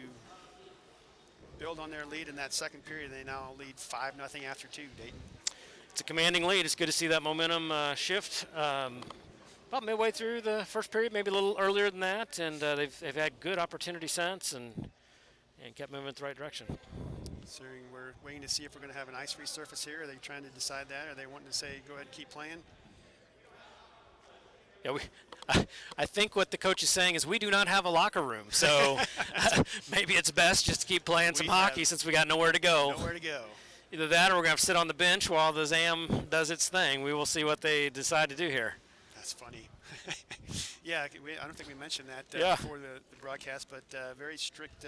build on their lead in that second period. They now lead 5-0 after 2, Dayton. It's a commanding lead. It's good to see that momentum shift. About midway through the first period, maybe a little earlier than that, and they've had good opportunity since and kept moving in the right direction. So we're waiting to see if we're going to have an ice resurface here. Are they trying to decide that? Are they wanting to say, go ahead and keep playing? Yeah, I think what the coach is saying is we do not have a locker room, so maybe it's best just to keep playing some hockey since we got nowhere to go. Nowhere to go. Either that or we're going to have to sit on the bench while the ZAM does its thing. We will see what they decide to do here. That's funny. Yeah, I don't think we mentioned that before the broadcast, but very strict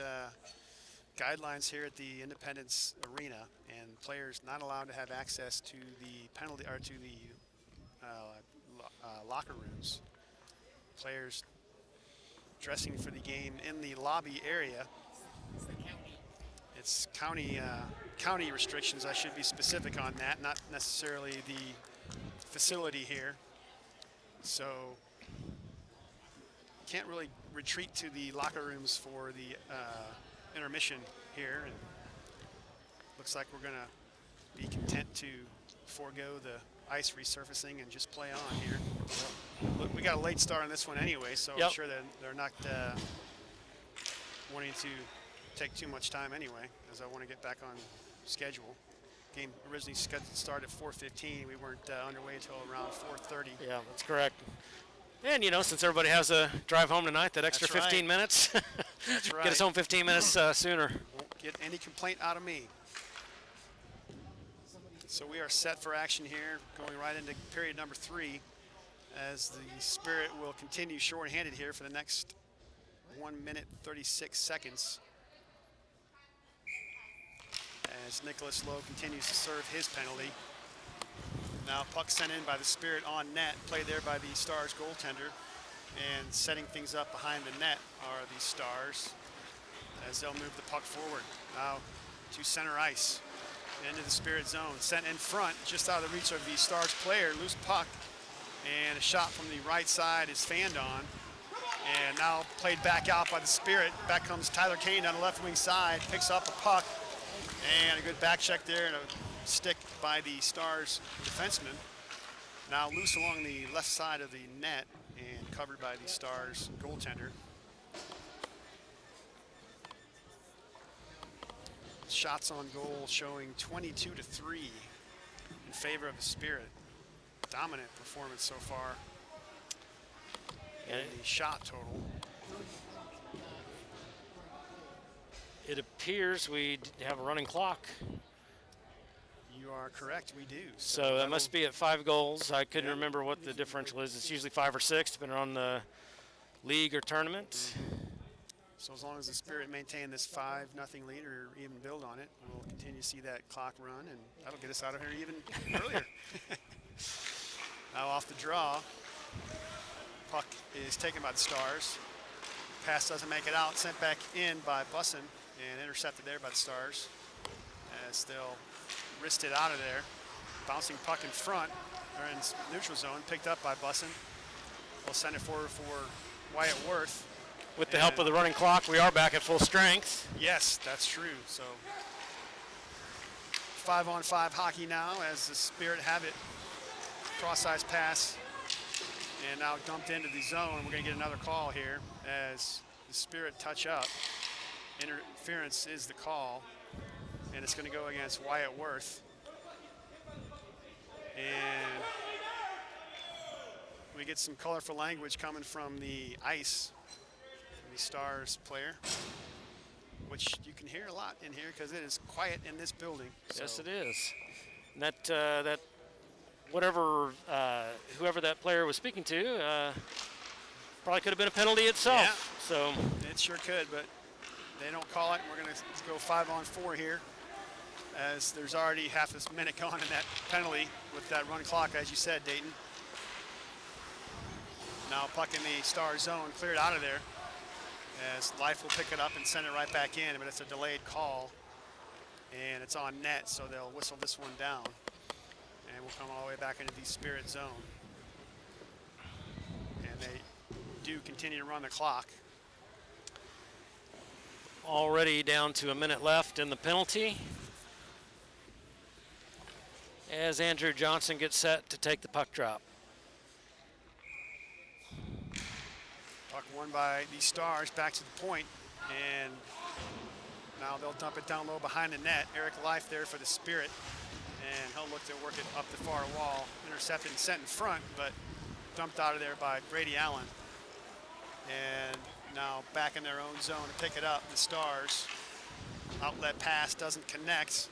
guidelines here at the Independence Arena, and players not allowed to have access to the penalty or to the locker rooms. Players dressing for the game in the lobby area. It's county restrictions. I should be specific on that, not necessarily the facility here. So can't really retreat to the locker rooms for the intermission here. And looks like we're going to be content to forego the ice resurfacing and just play on here. Look, we got a late start on this one anyway, so I'm sure that they're not wanting to take too much time anyway, as I want to get back on schedule. Game originally started at 4:15. We weren't underway until around 4:30. Yeah, that's correct. And, you know, since everybody has a drive home tonight, that extra 15 minutes, that's right. Get us home 15 minutes sooner. Won't get any complaint out of me. So we are set for action here, going right into period number 3, as the Spirit will continue short-handed here for the next 1 minute 36 seconds. As Nicholas Lowe continues to serve his penalty. Now puck sent in by the Spirit on net, played there by the Stars goaltender. And setting things up behind the net are the Stars as they'll move the puck forward. Now to center ice, into the Spirit zone. Sent in front, just out of the reach of the Stars player, loose puck. And a shot from the right side is fanned on. And now played back out by the Spirit. Back comes Tyler Kane down the left wing side, picks up a puck. And a good back check there and a stick by the Stars defenseman. Now loose along the left side of the net and covered by the Stars goaltender. Shots on goal showing 22-3 in favor of the Spirit. Dominant performance so far. And the shot total. It appears we have a running clock. You are correct, we do. So that must be at 5 goals. I couldn't remember what the differential is. It's usually 5 or 6, depending on the league or tournament. So as long as the Spirit maintain this 5-0 lead or even build on it, we'll continue to see that clock run, and that'll get us out of here even earlier. Now off the draw, puck is taken by the Stars. Pass doesn't make it out, sent back in by Bussin and intercepted there by the Stars as they'll wrist it out of there. Bouncing puck in front, or in neutral zone, picked up by Bussin. We'll send it forward for Wyatt Worth. With the help of the running clock, we are back at full strength. Yes, that's true. So 5-on-5 hockey now as the Spirit have it. Cross-ice pass and now dumped into the zone. We're going to get another call here as the Spirit touch up. Interference is the call, and it's going to go against Wyatt Worth. And we get some colorful language coming from the ice, from the Stars player, which you can hear a lot in here because it is quiet in this building. Yes, it is. And that whatever, whoever that player was speaking to, probably could have been a penalty itself. Yeah, so it sure could, but they don't call it. We're going to go 5-on-4 here, as there's already half this minute gone in that penalty with that run clock, as you said, Dayton. Now puck in the Star zone, cleared out of there, as Life will pick it up and send it right back in, but it's a delayed call, and it's on net, so they'll whistle this one down. And we'll come all the way back into the Spirit zone. And they do continue to run the clock. already down to a minute left in the penalty, as Andrew Johnson gets set to take the puck drop. Puck won by the Stars, back to the point, and now they'll dump it down low behind the net. Eric Life there for the Spirit, and he'll look to work it up the far wall. Intercepted and sent in front, but dumped out of there by Brady Allen. And now back in their own zone to pick it up, the Stars. Outlet pass doesn't connect,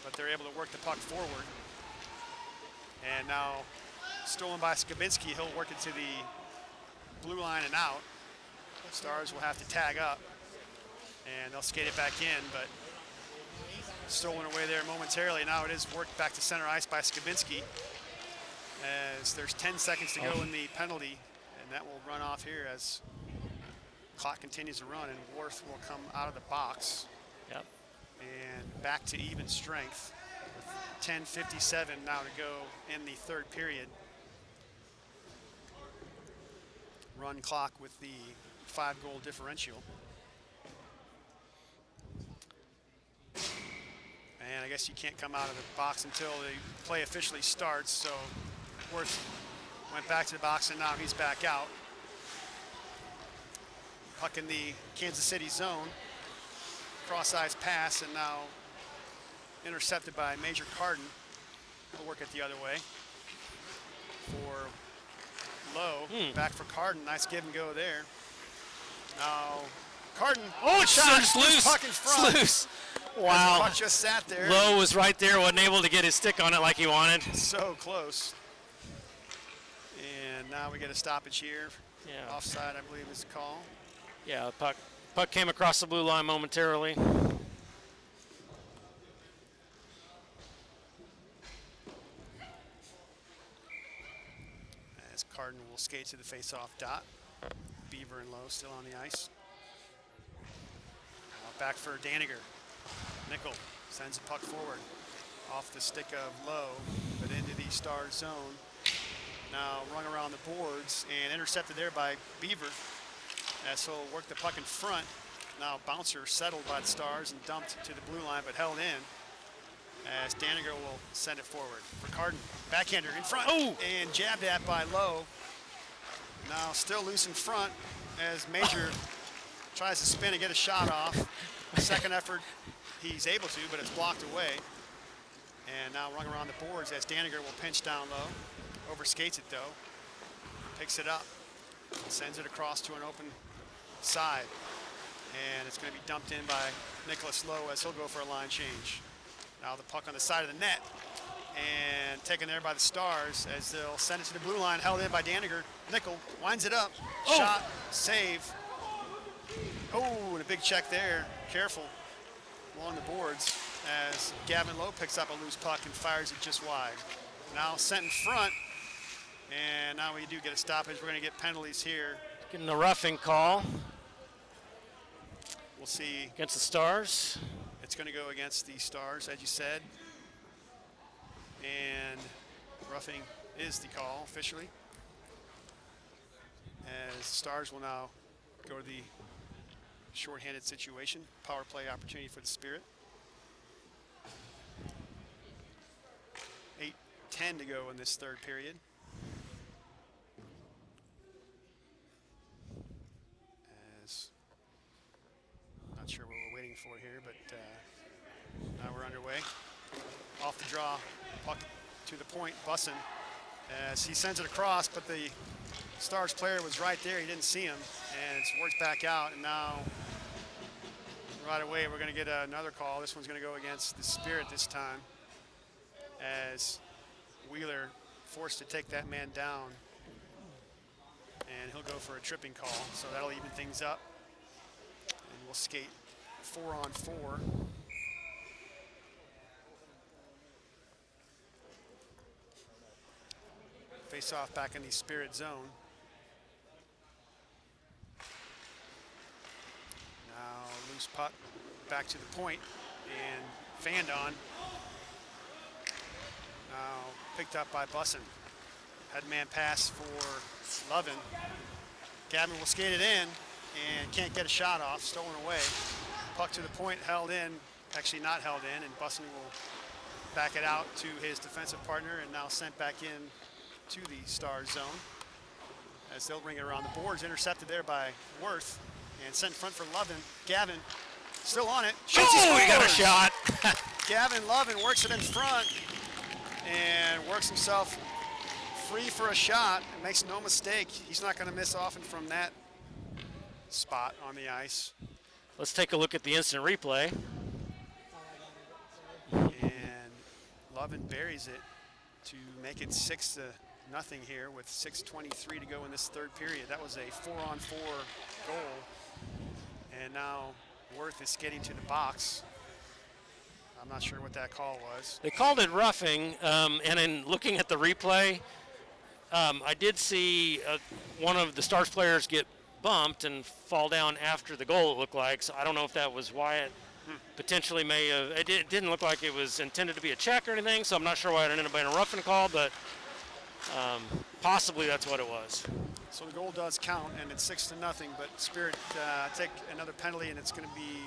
but they're able to work the puck forward. And now stolen by Skabinski. He'll work it to the blue line and out. Stars will have to tag up, and they'll skate it back in, but stolen away there momentarily. Now it is worked back to center ice by Skabinski, as there's 10 seconds to go in the penalty, and that will run off here as clock continues to run, and Worth will come out of the box. Yep. And back to even strength with 10:57 now to go in the third period. Run clock with the 5-goal differential. And I guess you can't come out of the box until the play officially starts, so Worth went back to the box, and now he's back out. Puck in the Kansas City zone. Cross-ice pass, and now intercepted by Major Carden. He'll work it the other way. For Lowe, back for Carden. Nice give and go there. Now Carden. Oh, it's shot just loose. Puck in front. It's loose. Wow. The puck just sat there. Lowe was right there, wasn't able to get his stick on it like he wanted. So close. And now we get a stoppage here. Yeah. Offside, I believe, is the call. Yeah, the puck came across the blue line momentarily. As Carden will skate to the face-off dot. Beaver and Lowe still on the ice. Now back for Daniger. Nickel sends a puck forward. Off the stick of Lowe, but into the Stars zone. Now rung around the boards and intercepted there by Beaver. As he'll work the puck in front. Now bouncer settled by the Stars and dumped to the blue line, but held in. As Daniger will send it forward for Carden. Backhander in front and jabbed at by Lowe. Now still loose in front as Major tries to spin and get a shot off. Second effort, he's able to, but it's blocked away. And now rung around the boards as Daniger will pinch down low. Overskates it though. Picks it up. Sends it across to an open side. And it's going to be dumped in by Nicholas Lowe as he'll go for a line change. Now the puck on the side of the net. And taken there by the Stars as they'll send it to the blue line, held in by Daniger. Nickel winds it up. Shot, save. Oh, and a big check there. Careful along the boards as Gavin Lowe picks up a loose puck and fires it just wide. Now sent in front, and now we do get a stoppage. We're going to get penalties here. Getting a roughing call. We'll see. Against the Stars. It's going to go against the Stars, as you said. And roughing is the call officially. As Stars will now go to the shorthanded situation. Power play opportunity for the Spirit. 8:10 to go in this third period. As not sure what we're waiting for here, but now we're underway. Off the draw, puck to the point, Bussin, as he sends it across, but the Stars player was right there. He didn't see him, and it's worked back out. And now, right away, we're going to get another call. This one's going to go against the Spirit this time, as Wheeler forced to take that man down, and he'll go for a tripping call. So that'll even things up, and we'll skate 4-on-4. Face off back in the Spirit zone. Now loose puck back to the point and fanned on. Now picked up by Bussin. Headman pass for Lovin. Gavin will skate it in and can't get a shot off, stolen away. Puck to the point, held in, actually not held in, and Bussin will back it out to his defensive partner and now sent back in to the Stars zone as they'll bring it around the boards. Intercepted there by Worth and sent front for Lovin. Gavin still on it. Shoots, he got a shot. Gavin Lovin works it in front and works himself free for a shot and makes no mistake. He's not going to miss often from that spot on the ice. Let's take a look at the instant replay. And Lovin buries it to make it 6-0 here with 6:23 to go in this third period. That was a 4-on-4 goal. And now Worth is skating to the box. I'm not sure what that call was. They called it roughing, and in looking at the replay, I did see one of the Stars players get bumped and fall down after the goal, it looked like. So I don't know if that was why it potentially may have. It didn't look like it was intended to be a check or anything, so I'm not sure why it ended up being a roughing call, but possibly that's what it was. So the goal does count, and it's 6-0, but Spirit take another penalty, and it's going to be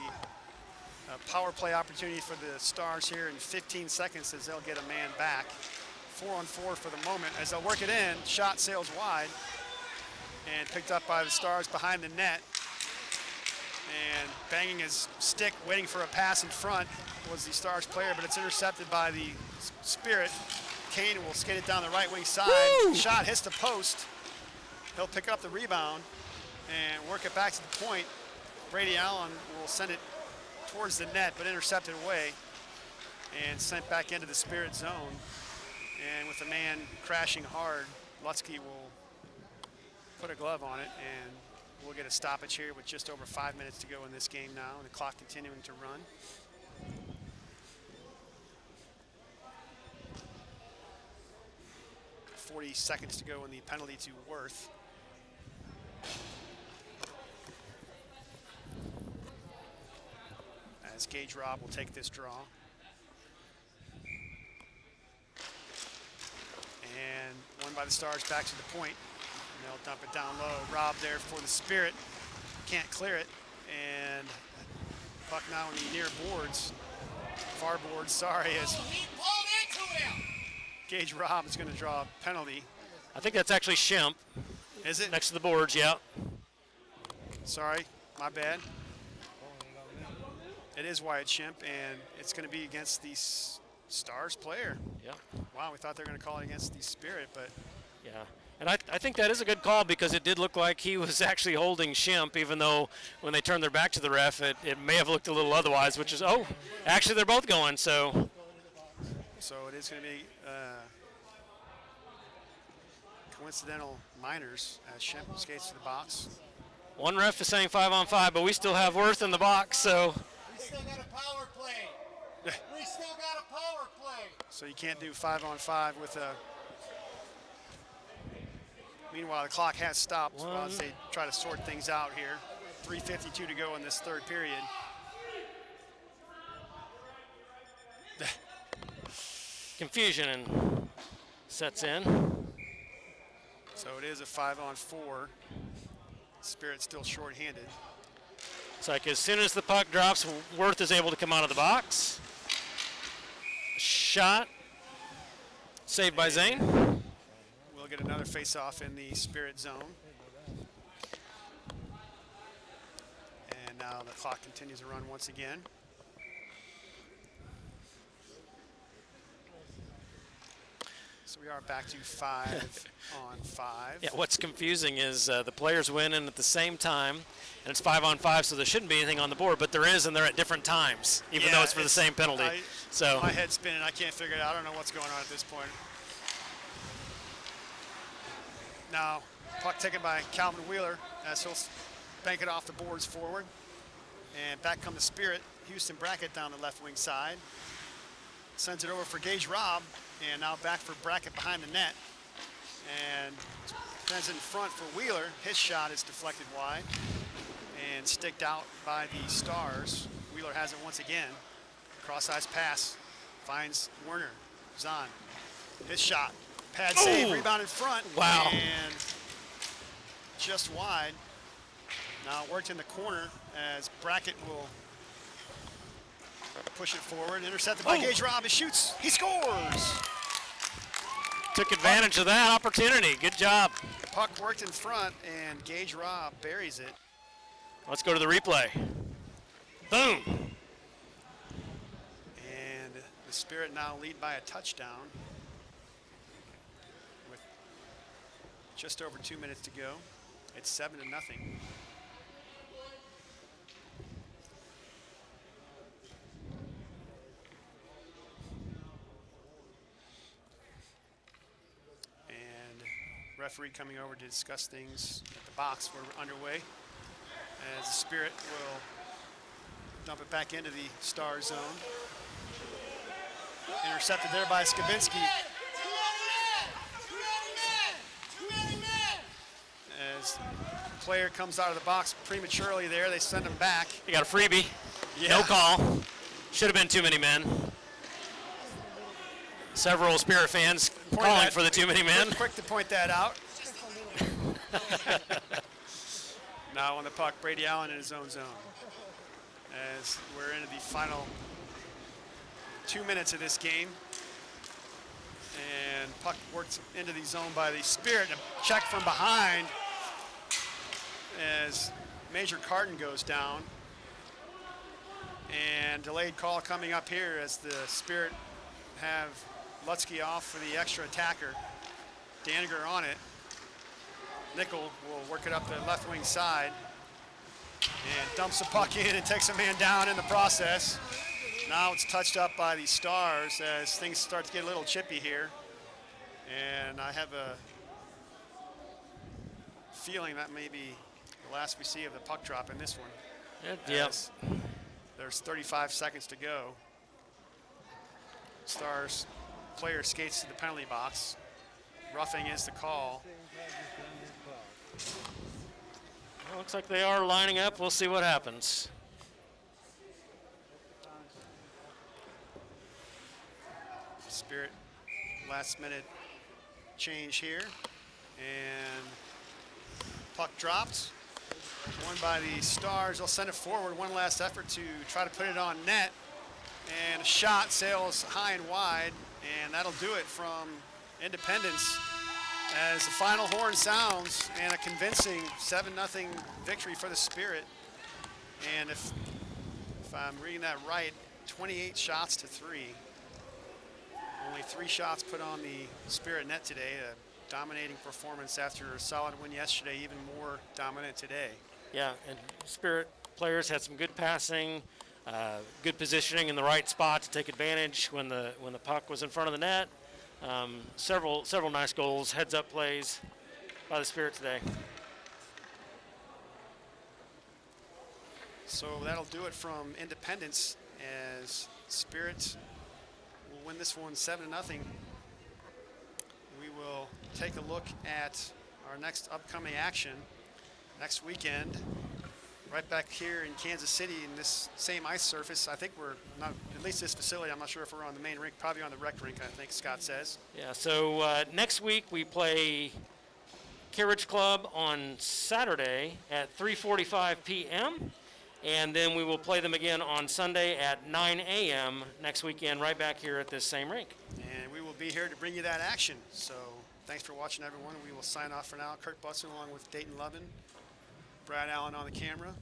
a power play opportunity for the Stars here in 15 seconds as they'll get a man back. 4-on-4 for the moment as they'll work it in. Shot sails wide and picked up by the Stars behind the net. And banging his stick, waiting for a pass in front was the Stars player, but it's intercepted by the Spirit. Kane will skate it down the right wing side. Woo! Shot hits the post. He'll pick up the rebound and work it back to the point. Brady Allen will send it towards the net, but intercepted away and sent back into the Spirit zone. And with the man crashing hard, Lutzke will put a glove on it, and we'll get a stoppage here with just over 5 minutes to go in this game now, and the clock continuing to run. .40 seconds to go in the penalty to Worth. As Gage Robb will take this draw. And won by the Stars back to the point. And they'll dump it down low. Robb there for the Spirit. Can't clear it. And puck now on the near boards. Far boards, sorry, as Gage Robb is going to draw a penalty. I think that's actually Shemp. Is it? Next to the boards, yeah. Sorry, my bad. It is Wyatt Shemp, and it's going to be against the Stars player. Yeah. Wow, we thought they were going to call it against the Spirit, but. Yeah, and I think that is a good call because it did look like he was actually holding Shemp, even though when they turned their back to the ref, it may have looked a little otherwise, which is, oh, actually they're both going, so. So it is going to be coincidental minors as Shemp skates to the box. One ref is saying 5-on-5, but we still have Worth in the box, so. We still got a power play. We still got a power play. So you can't do 5-on-5 with a. Meanwhile, the clock has stopped as they try to sort things out here. 3:52 to go in this third period. Confusion sets in. So it is a 5-on-4. Spirit still shorthanded. It's like as soon as the puck drops, Worth is able to come out of the box. Shot. Saved by Zane. We'll get another face-off in the Spirit zone. And now the clock continues to run once again. So we are back to 5-on-5. Yeah, what's confusing is the players win in at the same time, and it's 5-on-5, so there shouldn't be anything on the board, but there is, and they're at different times, even though it's for the same penalty. So my head's spinning. I can't figure it out. I don't know what's going on at this point. Now, puck taken by Calvin Wheeler as he'll bank it off the boards forward. And back come the Spirit. Houston Brackett down the left wing side. Sends it over for Gage Robb. And now back for Brackett behind the net. And sends it in front for Wheeler. His shot is deflected wide and sticked out by the Stars. Wheeler has it once again. Cross-ice pass. Finds Werner. Zahn. His shot. Pad save, rebound in front. Wow. And just wide. Now it worked in the corner as Brackett will push it forward. Intercepted by Gage Robb. He shoots. He scores. Took advantage of that opportunity. Good job. The puck worked in front, and Gage Robb buries it. Let's go to the replay. Boom. And the Spirit now lead by a touchdown with just over 2 minutes to go. It's 7-0. Referee coming over to discuss things at the box. We're underway as the Spirit will dump it back into the Star zone. Intercepted there by Skabinski. As the player comes out of the box prematurely there, they send him back. You got a freebie. Yeah. No call. Should have been too many men. Several Spirit fans calling for the too many men. Quick to point that out. Now on the puck, Brady Allen in his own zone. As we're into the final 2 minutes of this game. And puck worked into the zone by the Spirit. A check from behind as Major Carton goes down. And delayed call coming up here as the Spirit have Lutzke off for the extra attacker. Daniger on it. Nickel will work it up the left wing side. and dumps the puck in and takes a man down in the process. Now it's touched up by the Stars as things start to get a little chippy here. And I have a feeling that may be the last we see of the puck drop in this one. Yep. There's 35 seconds to go. Stars player skates to the penalty box. Roughing is the call. Well, looks like they are lining up. We'll see what happens. Spirit last minute change here. And puck dropped. Won by the Stars. They'll send it forward. One last effort to try to put it on net. And a shot sails high and wide. And that'll do it from Independence as the final horn sounds and a convincing 7-0 victory for the Spirit. And if I'm reading that right, 28 shots to 3. Only 3 shots put on the Spirit net today. A dominating performance after a solid win yesterday, even more dominant today. Yeah, and Spirit players had some good passing, good positioning in the right spot to take advantage when the puck was in front of the net. Several nice goals, heads-up plays by the Spirit today. So that'll do it from Independence as Spirit will win this one 7-0. We will take a look at our next upcoming action next weekend. Right back here in Kansas City in this same ice surface. I think we're not, at least this facility, I'm not sure if we're on the main rink, probably on the rec rink, I think Scott says. Yeah, so next week we play Carriage Club on Saturday at 3:45 p.m. And then we will play them again on Sunday at 9 a.m. next weekend, right back here at this same rink. And we will be here to bring you that action. So thanks for watching, everyone. We will sign off for now. Kurt Butzen along with Dayton Lovin, Brad Allen on the camera,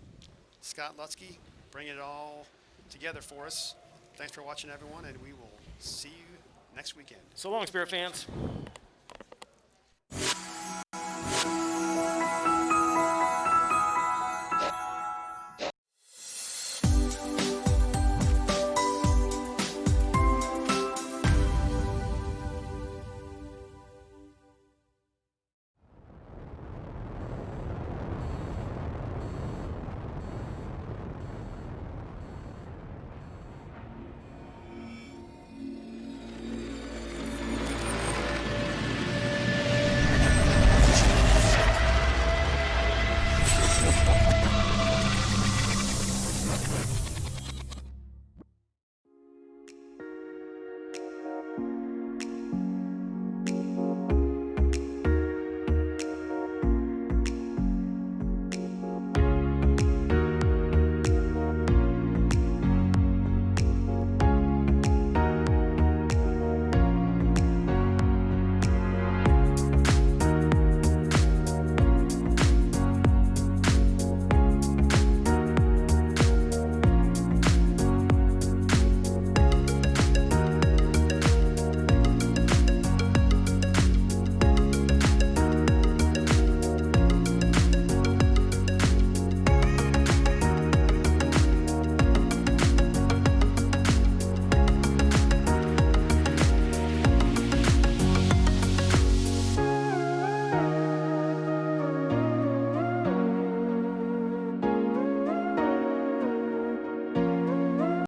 Scott Lutzke, bringing it all together for us. Thanks for watching, everyone, and we will see you next weekend. So long, Spirit fans.